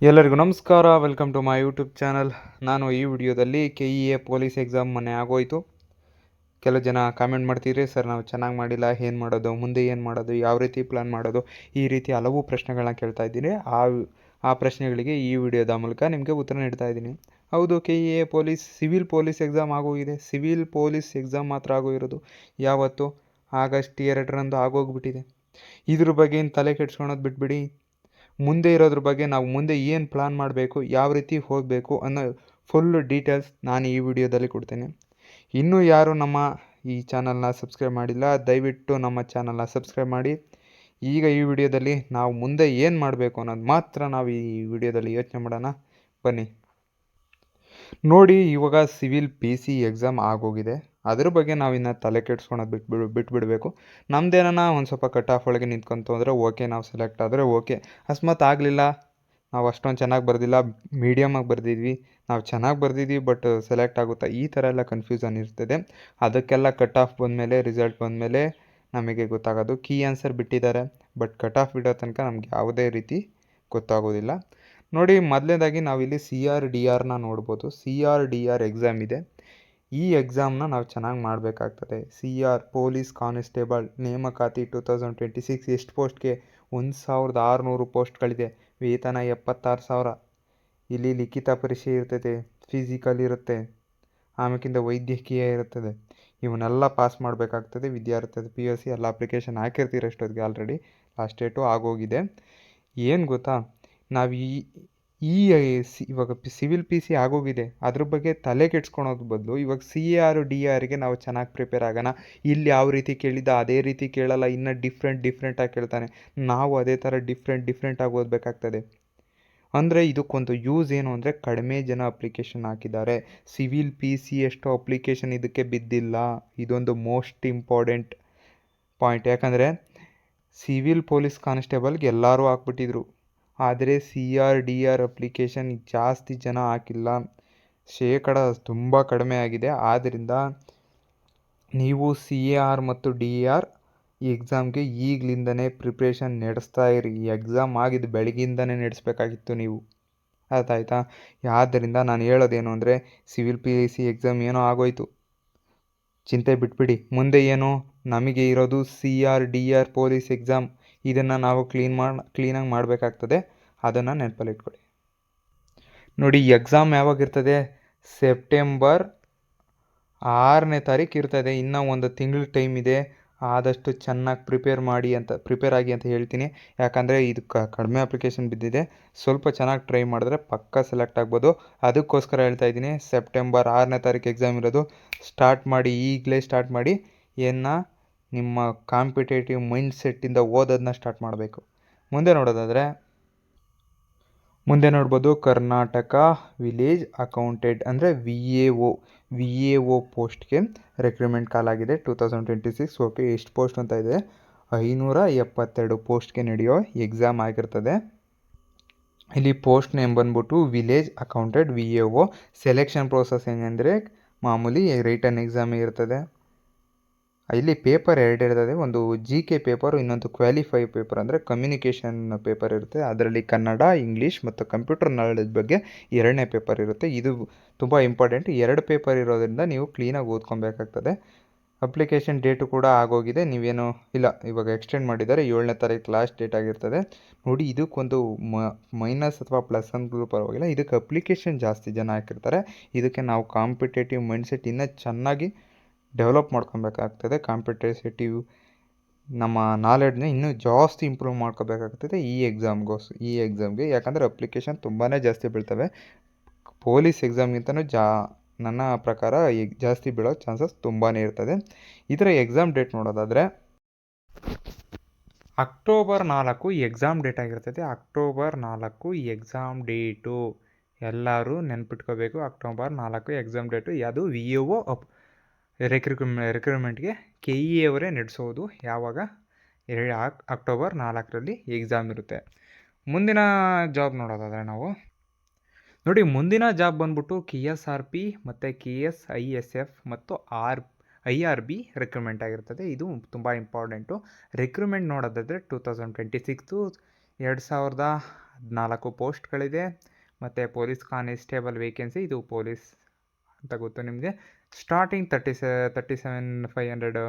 ಎಲ್ಲರಿಗೂ ನಮಸ್ಕಾರ. Welcome to my YouTube channel. ನಾನು ಈ ವಿಡಿಯೋದಲ್ಲಿ KEA ಪೊಲೀಸ್ ಎಕ್ಸಾಮ್ ಮೊನ್ನೆ ಆಗೋಯಿತು. ಕೆಲವು ಜನ ಕಾಮೆಂಟ್ ಮಾಡ್ತಿದ್ರಿ, ಸರ್ ನಾವು ಚೆನ್ನಾಗಿ ಮಾಡಿಲ್ಲ, ಏನು ಮಾಡೋದು, ಮುಂದೆ ಏನು ಮಾಡೋದು, ಯಾವ ರೀತಿ ಪ್ಲ್ಯಾನ್ ಮಾಡೋದು, ಈ ರೀತಿ ಹಲವು ಪ್ರಶ್ನೆಗಳನ್ನ ಕೇಳ್ತಾ ಇದ್ದೀನಿ. ಆ ಪ್ರಶ್ನೆಗಳಿಗೆ ಈ ವಿಡಿಯೋದ ಮೂಲಕ ನಿಮಗೆ ಉತ್ತರ ನೀಡ್ತಾ ಇದ್ದೀನಿ. ಹೌದು, KEA police civil police exam ಆಗೋಗಿದೆ. ಸಿವಿಲ್ ಪೊಲೀಸ್ ಎಕ್ಸಾಮ್ ಮಾತ್ರ ಆಗೋಗಿರೋದು. ಯಾವತ್ತು? ಆಗಸ್ಟ್ 2ರಂದು ಆಗೋಗ್ಬಿಟ್ಟಿದೆ. ಇದ್ರ ಬಗ್ಗೆ ತಲೆ ಕೆಡ್ಸ್ಕೊಳೋದು ಬಿಟ್ಬಿಡಿ. ಮುಂದೆ ಇರೋದ್ರ ಬಗ್ಗೆ ನಾವು ಮುಂದೆ ಏನು ಪ್ಲಾನ್ ಮಾಡಬೇಕು, ಯಾವ ರೀತಿ ಹೋಗಬೇಕು ಅನ್ನೋ ಫುಲ್ ಡೀಟೇಲ್ಸ್ ನಾನು ಈ ವಿಡಿಯೋದಲ್ಲಿ ಕೊಡ್ತೇನೆ. ಇನ್ನೂ ಯಾರು ನಮ್ಮ ಈ ಚಾನಲ್ನ ಸಬ್ಸ್ಕ್ರೈಬ್ ಮಾಡಿಲ್ಲ, ದಯವಿಟ್ಟು ನಮ್ಮ ಚಾನಲ್ನ ಸಬ್ಸ್ಕ್ರೈಬ್ ಮಾಡಿ. ಈಗ ಈ ವಿಡಿಯೋದಲ್ಲಿ ನಾವು ಮುಂದೆ ಏನು ಮಾಡಬೇಕು ಅನ್ನೋದು ಮಾತ್ರ ನಾವು ಈ ವಿಡಿಯೋದಲ್ಲಿ ಯೋಚನೆ ಮಾಡೋಣ. ಬನ್ನಿ ನೋಡಿ. ಇವಾಗ ಸಿವಿಲ್ PC ಎಕ್ಸಾಮ್ ಆಗೋಗಿದೆ. ಅದ್ರ ಬಗ್ಗೆ ನಾವು ಇನ್ನು ತಲೆ ಕೆಡ್ಸ್ಕೊಳೋದು ಬಿಟ್ಬಿಡಬೇಕು. ನಮ್ದೇನ ಒಂದು ಸ್ವಲ್ಪ ಕಟ್ ಆಫ್ ಒಳಗೆ ನಿಂತ್ಕೊಂತು ಅಂದರೆ ಓಕೆ, ನಾವು ಸೆಲೆಕ್ಟ್ ಆದರೆ ಓಕೆ. ಅಕಸ್ಮಾತ್ ಆಗಲಿಲ್ಲ, ನಾವು ಅಷ್ಟೊಂದು ಚೆನ್ನಾಗಿ ಬರೆದಿಲ್ಲ, ಮೀಡಿಯಮಾಗಿ ಬರೆದಿದ್ವಿ, ನಾವು ಚೆನ್ನಾಗಿ ಬರೆದಿದ್ವಿ ಬಟ್ ಸೆಲೆಕ್ಟ್ ಆಗುತ್ತಾ, ಈ ಥರ ಎಲ್ಲ ಕನ್ಫ್ಯೂಸನ್ ಇರ್ತದೆ. ಅದಕ್ಕೆಲ್ಲ ಕಟ್ ಆಫ್ ಬಂದಮೇಲೆ, ರಿಸಲ್ಟ್ ಬಂದಮೇಲೆ ನಮಗೆ ಗೊತ್ತಾಗೋದು. ಕೀ ಆನ್ಸರ್ ಬಿಟ್ಟಿದ್ದಾರೆ, ಬಟ್ ಕಟ್ ಆಫ್ ಬಿಡೋ ತನಕ ನಮ್ಗೆ ಯಾವುದೇ ರೀತಿ ಗೊತ್ತಾಗೋದಿಲ್ಲ. ನೋಡಿ, ಮೊದಲನೇದಾಗಿ ನಾವಿಲ್ಲಿ CRDRನ ನೋಡ್ಬೋದು. CRDR ಎಕ್ಸಾಮ್ ಇದೆ. ಈ ಎಕ್ಸಾಮ್ನ ನಾವು ಚೆನ್ನಾಗಿ ಮಾಡಬೇಕಾಗ್ತದೆ. ಪೊಲೀಸ್ ಕಾನ್ಸ್ಟೇಬಲ್ ನೇಮಕಾತಿ 2026 ಎಷ್ಟು ಪೋಸ್ಟ್ಗೆ? 1600 ಪೋಸ್ಟ್ಗಳಿದೆ. ವೇತನ 76,000. ಇಲ್ಲಿ ಲಿಖಿತ ಪರೀಕ್ಷೆ ಇರ್ತದೆ, ಫಿಸಿಕಲ್ ಇರುತ್ತೆ, ಆಮೇಕಿಂದ ವೈದ್ಯಕೀಯ ಇರುತ್ತದೆ. ಇವನ್ನೆಲ್ಲ ಪಾಸ್ ಮಾಡಬೇಕಾಗ್ತದೆ ವಿದ್ಯಾರ್ಥಿ. PUC ಎಲ್ಲ ಅಪ್ಲಿಕೇಶನ್ ಹಾಕಿರ್ತೀರ ಅಷ್ಟೊತ್ತಿಗೆ. ಆಲ್ರೆಡಿ ಲಾಸ್ಟ್ ಡೇಟು ಆಗೋಗಿದೆ. ಏನು ಗೊತ್ತಾ, ನಾವು ಇವಾಗ ಸಿವಿಲ್ PC ಆಗೋಗಿದೆ, ಅದ್ರ ಬಗ್ಗೆ ತಲೆ ಕೆಡ್ಸ್ಕೊಳೋದು ಬದಲು ಇವಾಗ CRDRಗೆ ನಾವು ಚೆನ್ನಾಗಿ ಪ್ರಿಪೇರ್ ಆಗೋಣ. ಇಲ್ಲಿ ಯಾವ ರೀತಿ ಕೇಳಿದ್ದ ಅದೇ ರೀತಿ ಕೇಳಲ್ಲ, ಇನ್ನೂ ಡಿಫ್ರೆಂಟಾಗಿ ಕೇಳ್ತಾನೆ. ನಾವು ಅದೇ ಥರ ಡಿಫ್ರೆಂಟಾಗಿ ಓದಬೇಕಾಗ್ತದೆ. ಅಂದರೆ ಇದಕ್ಕೊಂದು ಯೂಸ್ ಏನು ಅಂದರೆ, ಕಡಿಮೆ ಜನ ಅಪ್ಲಿಕೇಶನ್ ಹಾಕಿದ್ದಾರೆ. ಸಿವಿಲ್ PC ಎಷ್ಟು ಅಪ್ಲಿಕೇಶನ್ ಇದಕ್ಕೆ ಬಿದ್ದಿಲ್ಲ. ಇದೊಂದು ಮೋಸ್ಟ್ ಇಂಪಾರ್ಟೆಂಟ್ ಪಾಯಿಂಟ್. ಯಾಕಂದರೆ ಸಿವಿಲ್ ಪೊಲೀಸ್ ಕಾನ್ಸ್ಟೇಬಲ್ಗೆ ಎಲ್ಲರೂ ಹಾಕ್ಬಿಟ್ಟಿದ್ರು, ಆದರೆ CRDR ಅಪ್ಲಿಕೇಶನ್ ಜಾಸ್ತಿ ಜನ ಹಾಕಿಲ್ಲ. ಶೇಕಡ ತುಂಬ ಕಡಿಮೆ ಆಗಿದೆ. ಆದ್ದರಿಂದ ನೀವು CAR ಮತ್ತು DR ಈ ಎಕ್ಸಾಮ್ಗೆ ಈಗಲಿಂದನೇ ಪ್ರಿಪ್ರೇಷನ್ ನಡೆಸ್ತಾ ಇರಿ. ಈ ಎಕ್ಸಾಮ್ ಆಗಿದ್ದು ಬೆಳಗ್ಗಿಂದನೇ ನಡೆಸಬೇಕಾಗಿತ್ತು ನೀವು, ಅರ್ಥ ಆಯಿತಾ? ಆದ್ದರಿಂದ ನಾನು ಹೇಳೋದೇನು ಅಂದರೆ, ಸಿವಿಲ್ PC ಎಕ್ಸಾಮ್ ಏನೋ ಆಗೋಯ್ತು, ಚಿಂತೆ ಬಿಟ್ಬಿಡಿ. ಮುಂದೆ ಏನು ನಮಗೆ ಇರೋದು CRDR ಪೊಲೀಸ್ ಎಕ್ಸಾಮ್. ಇದನ್ನು ನಾವು ಕ್ಲೀನಾಗಿ ಮಾಡಬೇಕಾಗ್ತದೆ. ಅದನ್ನು ನೆನಪಲ್ಲಿಟ್ಕೊಳ್ಳಿ. ನೋಡಿ, ಎಕ್ಸಾಮ್ ಯಾವಾಗಿರ್ತದೆ? ಸೆಪ್ಟೆಂಬರ್ 6ನೇ ತಾರೀಕು ಇರ್ತದೆ. ಇನ್ನೂ ಒಂದು ತಿಂಗಳು ಟೈಮ್ ಇದೆ. ಆದಷ್ಟು ಚೆನ್ನಾಗಿ ಪ್ರಿಪೇರ್ ಆಗಿ ಅಂತ ಹೇಳ್ತೀನಿ. ಯಾಕಂದರೆ ಇದು ಕಡಿಮೆ ಅಪ್ಲಿಕೇಶನ್ ಬಿದ್ದಿದೆ. ಸ್ವಲ್ಪ ಚೆನ್ನಾಗಿ ಟ್ರೈ ಮಾಡಿದ್ರೆ ಪಕ್ಕಾ ಸೆಲೆಕ್ಟ್ ಆಗ್ಬೋದು. ಅದಕ್ಕೋಸ್ಕರ ಹೇಳ್ತಾ ಇದ್ದೀನಿ, ಸೆಪ್ಟೆಂಬರ್ 6ನೇ ತಾರೀಕು ಎಕ್ಸಾಮ್ ಇರೋದು. ಈಗಲೇ ಸ್ಟಾರ್ಟ್ ಮಾಡಿ. ನಿಮ್ಮ ಕಾಂಪಿಟೇಟಿವ್ ಮೈಂಡ್ ಸೆಟ್ಟಿಂದ ಓದೋದನ್ನ ಸ್ಟಾರ್ಟ್ ಮಾಡಬೇಕು. ಮುಂದೆ ನೋಡ್ಬೋದು, ಕರ್ನಾಟಕ ವಿಲೇಜ್ ಅಕೌಂಟೆಂಟ್ ಅಂದರೆ VAO ಪೋಸ್ಟ್ಗೆ ರೆಕ್ರೂಟ್ಮೆಂಟ್ ಕಾಲ್ ಆಗಿದೆ 2026. ಓಕೆ, ಎಷ್ಟು ಪೋಸ್ಟ್ ಅಂತ ಇದೆ? 572 ಪೋಸ್ಟ್ಗೆ ನಡೆಯೋ ಎಕ್ಸಾಮ್ ಆಗಿರ್ತದೆ. ಇಲ್ಲಿ ಪೋಸ್ಟ್ ನೇಮ್ ಬಂದ್ಬಿಟ್ಟು village accountant VAO. Selection process ಏನಂದರೆ, ಮಾಮೂಲಿ ರಿಟನ್ ಎಕ್ಸಾಮ್ ಇರ್ತದೆ. ಇಲ್ಲಿ ಪೇಪರ್ 2 ಇರ್ತದೆ. ಒಂದು GK ಪೇಪರು, ಇನ್ನೊಂದು ಕ್ವಾಲಿಫೈ ಪೇಪರ್ ಅಂದರೆ ಕಮ್ಯುನಿಕೇಷನ್ ಪೇಪರ್ ಇರುತ್ತೆ. ಅದರಲ್ಲಿ ಕನ್ನಡ, ಇಂಗ್ಲೀಷ್ ಮತ್ತು ಕಂಪ್ಯೂಟರ್ ನಾಲೆಡ್ಜ್ ಬಗ್ಗೆ 2ನೇ ಪೇಪರ್ ಇರುತ್ತೆ. ಇದು ತುಂಬ ಇಂಪಾರ್ಟೆಂಟ್. 2 ಪೇಪರ್ ಇರೋದ್ರಿಂದ ನೀವು ಕ್ಲೀನಾಗಿ ಓದ್ಕೊಬೇಕಾಗ್ತದೆ. ಅಪ್ಲಿಕೇಶನ್ ಡೇಟು ಕೂಡ ಆಗೋಗಿದೆ. ನೀವೇನು ಇಲ್ಲ, ಇವಾಗ ಎಕ್ಸ್ಟೆಂಡ್ ಮಾಡಿದ್ದಾರೆ. 7ನೇ ತಾರೀಕು ಲಾಸ್ಟ್ ಡೇಟ್ ಆಗಿರ್ತದೆ. ನೋಡಿ, ಇದಕ್ಕೊಂದು ಮೈನಸ್ ಅಥವಾ ಪ್ಲಸ್ ಅಂದ್ರೂ ಪರವಾಗಿಲ್ಲ, ಇದಕ್ಕೆ ಅಪ್ಲಿಕೇಶನ್ ಜಾಸ್ತಿ ಜನ ಹಾಕಿರ್ತಾರೆ. ಇದಕ್ಕೆ ನಾವು ಕಾಂಪಿಟೇಟಿವ್ ಮೈಂಡ್ಸೆಟ್ ಇನ್ನೂ ಚೆನ್ನಾಗಿ ಡೆವಲಪ್ ಮಾಡ್ಕೊಬೇಕಾಗ್ತದೆ. ಕಾಂಪಿಟೇಟಿವ್ ನಮ್ಮ ನಾಲೆಡ್ಜನ್ನ ಇನ್ನೂ ಜಾಸ್ತಿ ಇಂಪ್ರೂವ್ ಮಾಡ್ಕೋಬೇಕಾಗ್ತದೆ ಈ ಎಕ್ಸಾಮ್ಗೆ. ಯಾಕಂದರೆ ಅಪ್ಲಿಕೇಶನ್ ತುಂಬಾ ಜಾಸ್ತಿ ಬೀಳ್ತವೆ. ಪೊಲೀಸ್ ಎಕ್ಸಾಮ್ಗಿಂತನೂ ನನ್ನ ಪ್ರಕಾರ ಜಾಸ್ತಿ ಬೀಳೋ ಚಾನ್ಸಸ್ ತುಂಬಾ ಇರ್ತದೆ. ಇದರ ಎಕ್ಸಾಮ್ ಡೇಟ್ ನೋಡೋದಾದರೆ, ಅಕ್ಟೋಬರ್ 4 ಎಕ್ಸಾಮ್ ಡೇಟ್ ಆಗಿರ್ತದೆ. ಅಕ್ಟೋಬರ್ 4 ಎಕ್ಸಾಮ್ ಡೇಟು ಎಲ್ಲರೂ ನೆನ್ಪಿಟ್ಕೋಬೇಕು. October 4 exam date. ಯಾವುದು? VAO ರಿಕ್ರೂಟ್ಮೆಂಟ್ಗೆ KEA ಅವರೇ ನಡೆಸೋದು. ಯಾವಾಗ? ಅಕ್ಟೋಬರ್ 4ರಲ್ಲಿ ಎಕ್ಸಾಮ್ ಇರುತ್ತೆ. ಮುಂದಿನ ಜಾಬ್ ನೋಡೋದಾದರೆ ನಾವು ನೋಡಿ, ಮುಂದಿನ ಜಾಬ್ ಬಂದ್ಬಿಟ್ಟು KSRP ಮತ್ತು KSISF ಮತ್ತು IRB ರಿಕ್ರೂಟ್ಮೆಂಟ್ ಆಗಿರ್ತದೆ. ಇದು ತುಂಬ ಇಂಪಾರ್ಟೆಂಟು. ರಿಕ್ರೂಟ್ಮೆಂಟ್ ನೋಡೋದಾದರೆ 2026 2025 14 ಪೋಸ್ಟ್ಗಳಿದೆ. ಮತ್ತು ಪೊಲೀಸ್ ಕಾನ್ಸ್ಟೇಬಲ್ ವೇಕೆನ್ಸಿ, ಇದು ಪೊಲೀಸ್ ಅಂತ ಗೊತ್ತು ನಿಮಗೆ. ಸ್ಟಾರ್ಟಿಂಗ್ 37,500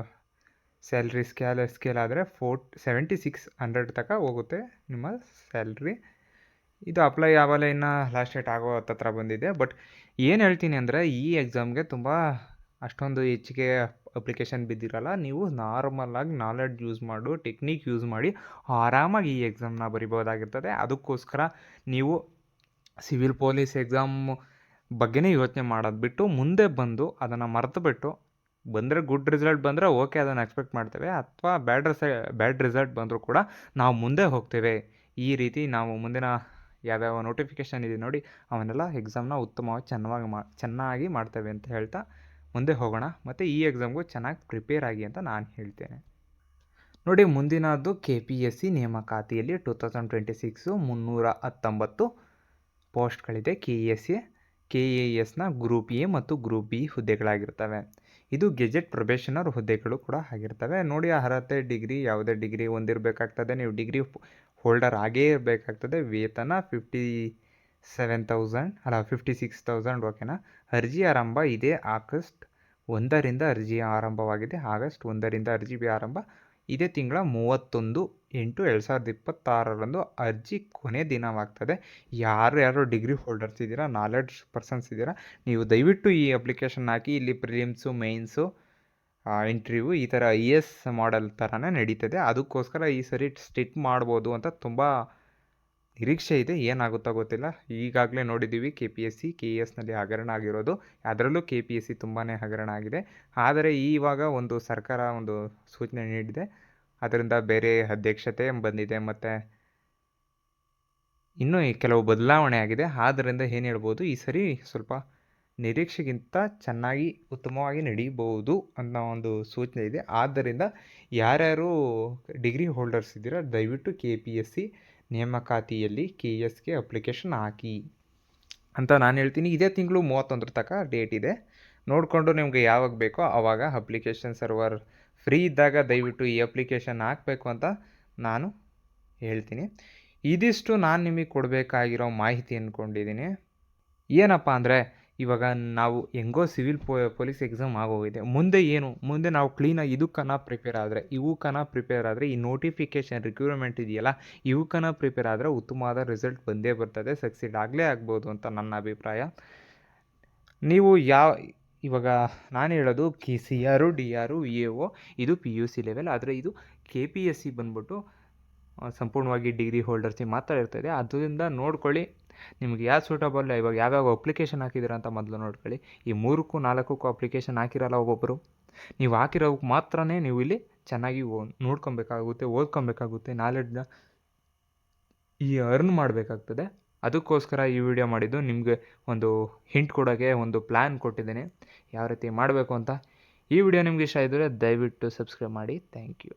ಸ್ಯಾಲ್ರಿ ಸ್ಕೇಲ್ ಆದರೆ 7600 ತನಕ ಹೋಗುತ್ತೆ ನಿಮ್ಮ ಸ್ಯಾಲ್ರಿ. ಇದು ಅಪ್ಲೈ ಯಾವಾಗ ಇನ್ನು ಲಾಸ್ಟ್ ಡೇಟ್ ಆಗೋ ಹತ್ರ ಬಂದಿದೆ. ಬಟ್ ಏನು ಹೇಳ್ತೀನಿ ಅಂದರೆ ಈ ಎಕ್ಸಾಮ್ಗೆ ತುಂಬ ಅಷ್ಟೊಂದು ಹೆಚ್ಚಿಗೆ ಅಪ್ಲಿಕೇಶನ್ ಬಿದ್ದಿರಲ್ಲ. ನೀವು ನಾರ್ಮಲಾಗಿ ನಾಲೆಡ್ಜ್ ಯೂಸ್ ಮಾಡು, ಟೆಕ್ನಿಕ್ ಯೂಸ್ ಮಾಡಿ ಆರಾಮಾಗಿ ಈ ಎಕ್ಸಾಮ್ನ ಬರಿಬೋದಾಗಿರ್ತದೆ. ಅದಕ್ಕೋಸ್ಕರ ನೀವು ಸಿವಿಲ್ ಪೊಲೀಸ್ ಎಕ್ಸಾಮ್ ಬಗ್ಗೆನೇ ಯೋಚನೆ ಮಾಡೋದು ಬಿಟ್ಟು ಮುಂದೆ ಬಂದು ಅದನ್ನು ಮರೆತುಬಿಟ್ಟು ಬಂದರೆ ಗುಡ್ ರಿಸಲ್ಟ್ ಬಂದರೆ ಓಕೆ, ಅದನ್ನು ಎಕ್ಸ್ಪೆಕ್ಟ್ ಮಾಡ್ತೇವೆ. ಅಥವಾ ಬ್ಯಾಡ್ ರಿಸಲ್ಟ್ ಬಂದರೂ ಕೂಡ ನಾವು ಮುಂದೆ ಹೋಗ್ತೇವೆ. ಈ ರೀತಿ ನಾವು ಮುಂದಿನ ಯಾವ್ಯಾವ ನೋಟಿಫಿಕೇಷನ್ ಇದೆ ನೋಡಿ ಅವನ್ನೆಲ್ಲ ಎಕ್ಸಾಮ್ನ ಉತ್ತಮವಾಗಿ ಚೆನ್ನಾಗಿ ಮಾಡ್ತೇವೆ ಅಂತ ಹೇಳ್ತಾ ಮುಂದೆ ಹೋಗೋಣ. ಮತ್ತು ಈ ಎಕ್ಸಾಮ್ಗೂ ಚೆನ್ನಾಗಿ ಪ್ರಿಪೇರ್ ಆಗಿ ಅಂತ ನಾನು ಹೇಳ್ತೇನೆ. ನೋಡಿ, ಮುಂದಿನದ್ದು KPSC ನೇಮಕಾತಿಯಲ್ಲಿ 2026 319 ಪೋಸ್ಟ್ಗಳಿದೆ. KASನ ಗ್ರೂಪ್ A ಮತ್ತು ಗ್ರೂಪ್ B ಹುದ್ದೆಗಳಾಗಿರ್ತವೆ. ಇದು ಗೆಜೆಟ್ ಪ್ರೊಬೇಷನರ್ ಹುದ್ದೆಗಳು ಕೂಡ ಆಗಿರ್ತವೆ. ನೋಡಿ, ಅರ್ಹತೆ ಡಿಗ್ರಿ, ಯಾವುದೇ ಡಿಗ್ರಿ ಹೊಂದಿರಬೇಕಾಗ್ತದೆ. ನೀವು ಡಿಗ್ರಿ ಹೋಲ್ಡರ್ ಆಗೇ ಇರಬೇಕಾಗ್ತದೆ. ವೇತನ 56,000 ಓಕೆನಾ. ಅರ್ಜಿ ಆರಂಭ ಇದೆ ಆಗಸ್ಟ್ 1ರಿಂದ ಅರ್ಜಿ ಆರಂಭವಾಗಿದೆ. ಆಗಸ್ಟ್ 1ರಿಂದ ಅರ್ಜಿ ಆರಂಭ. ಇದೇ ತಿಂಗಳ 31/8/2026 ಅರ್ಜಿ ಕೊನೆ ದಿನವಾಗ್ತದೆ. ಯಾರು ಡಿಗ್ರಿ ಹೋಲ್ಡರ್ಸ್ ಇದ್ದೀರಾ, ನಾಲೆಡ್ಜ್ ಪರ್ಸನ್ಸ್ ಇದ್ದೀರಾ, ನೀವು ದಯವಿಟ್ಟು ಈ ಅಪ್ಲಿಕೇಶನ್ ಹಾಕಿ. ಇಲ್ಲಿ ಪ್ರಿಲಿಮ್ಸು, ಮೇನ್ಸು, ಇಂಟರ್ವ್ಯೂ ಈ ಥರ IAS ಮಾಡೆಲ್ ಥರನೇ ನಡೀತದೆ. ಅದಕ್ಕೋಸ್ಕರ ಈ ಸರಿ ಸ್ಟಿಟ್ ಮಾಡ್ಬೋದು ಅಂತ ತುಂಬ ನಿರೀಕ್ಷೆ ಇದೆ. ಏನಾಗುತ್ತೋ ಗೊತ್ತಿಲ್ಲ. ಈಗಾಗಲೇ ನೋಡಿದ್ದೀವಿ KPSC KASನಲ್ಲಿ ಹಗರಣ ಆಗಿರೋದು. ಅದರಲ್ಲೂ KPSC ತುಂಬಾ ಹಗರಣ ಆಗಿದೆ. ಆದರೆ ಇವಾಗ ಒಂದು ಸರ್ಕಾರ ಒಂದು ಸೂಚನೆ ನೀಡಿದೆ. ಅದರಿಂದ ಬೇರೆ ಅಧ್ಯಕ್ಷತೆ ಬಂದಿದೆ ಮತ್ತು ಇನ್ನೂ ಕೆಲವು ಬದಲಾವಣೆ ಆಗಿದೆ. ಆದ್ದರಿಂದ ಏನು ಹೇಳ್ಬೋದು, ಈ ಸರಿ ಸ್ವಲ್ಪ ನಿರೀಕ್ಷೆಗಿಂತ ಚೆನ್ನಾಗಿ ಉತ್ತಮವಾಗಿ ನಡೀಬಹುದು ಅನ್ನೋ ಒಂದು ಸೂಚನೆ ಇದೆ. ಆದ್ದರಿಂದ ಯಾರ್ಯಾರು ಡಿಗ್ರಿ ಹೋಲ್ಡರ್ಸ್ ಇದ್ದೀರಾ ದಯವಿಟ್ಟು KPSC ನೇಮಕಾತಿಯಲ್ಲಿ KSಗೆ ಅಪ್ಲಿಕೇಶನ್ ಹಾಕಿ ಅಂತ ನಾನು ಹೇಳ್ತೀನಿ. ಇದೇ ತಿಂಗಳು 31 ತನಕ ಡೇಟ್ ಇದೆ. ನೋಡಿಕೊಂಡು ನಿಮಗೆ ಯಾವಾಗ ಬೇಕೋ ಆವಾಗ ಅಪ್ಲಿಕೇಶನ್ ಸರ್ವರ್ ಫ್ರೀ ಇದ್ದಾಗ ದಯವಿಟ್ಟು ಈ ಅಪ್ಲಿಕೇಶನ್ ಹಾಕಬೇಕು ಅಂತ ನಾನು ಹೇಳ್ತೀನಿ. ಇದಿಷ್ಟು ನಾನು ನಿಮಗೆ ಕೊಡಬೇಕಾಗಿರೋ ಮಾಹಿತಿ ಅಂದ್ಕೊಂಡಿದ್ದೀನಿ. ಏನಪ್ಪ ಅಂದರೆ, ಇವಾಗ ನಾವು ಹೆಂಗೋ ಸಿವಿಲ್ ಪೊಲೀಸ್ ಎಕ್ಸಾಮ್ ಆಗೋಗಿದೆ. ಮುಂದೆ ನಾವು ಕ್ಲೀನಾಗಿ ಇವಕ್ಕನ ಪ್ರಿಪೇರ್ ಆದರೆ ಈ ನೋಟಿಫಿಕೇಷನ್ ರಿಕ್ರೂಟ್ಮೆಂಟ್ ಇದೆಯಲ್ಲ, ಇವಕ್ಕನ ಪ್ರಿಪೇರ್ ಆದರೆ ಉತ್ತಮವಾದ ರಿಸಲ್ಟ್ ಬಂದೇ ಬರ್ತದೆ. ಸಕ್ಸೀಡ್ ಆಗ್ಬೋದು ಅಂತ ನನ್ನ ಅಭಿಪ್ರಾಯ. ನೀವು ಇವಾಗ ನಾನು ಹೇಳೋದು CR, DR, VAO ಇದು PUC ಲೆವೆಲ್. ಆದರೆ ಇದು KPSC ಬಂದ್ಬಿಟ್ಟು ಸಂಪೂರ್ಣವಾಗಿ ಡಿಗ್ರಿ ಹೋಲ್ಡರ್ಸಿಗೆ ಮಾತ್ರ ಇರ್ತದೆ. ಅದರಿಂದ ನೋಡ್ಕೊಳ್ಳಿ ನಿಮಗೆ ಯಾವ್ದು ಸೂಟಬಲ್. ಇವಾಗ ಯಾವ್ಯಾವ ಅಪ್ಲಿಕೇಶನ್ ಹಾಕಿದ್ದೀರಾ ಅಂತ ಮೊದಲು ನೋಡ್ಕೊಳ್ಳಿ. ಈ 3-4 ಅಪ್ಲಿಕೇಶನ್ ಹಾಕಿರಲ್ಲ ಒಬ್ಬೊಬ್ಬರು. ನೀವು ಹಾಕಿರೋಕ್ಕೆ ಮಾತ್ರ ನೀವು ಇಲ್ಲಿ ಚೆನ್ನಾಗಿ ನೋಡ್ಕೊಬೇಕಾಗುತ್ತೆ, ಓದ್ಕೊಬೇಕಾಗುತ್ತೆ, ನಾಲೆಡ್ಜ್ನ ಅರ್ನ್ ಮಾಡಬೇಕಾಗ್ತದೆ. ಅದಕ್ಕೋಸ್ಕರ ಈ ವಿಡಿಯೋ ಮಾಡಿದ್ದು. ನಿಮಗೆ ಒಂದು ಹಿಂಟ್ ಕೊಡೋಕ್ಕೆ ಒಂದು ಪ್ಲ್ಯಾನ್ ಕೊಟ್ಟಿದ್ದೇನೆ ಯಾವ ರೀತಿ ಮಾಡಬೇಕು ಅಂತ. ಈ ವಿಡಿಯೋ ನಿಮಗೆ ಇಷ್ಟ ಇದ್ದರೆ ದಯವಿಟ್ಟು ಸಬ್ಸ್ಕ್ರೈಬ್ ಮಾಡಿ. Thank you.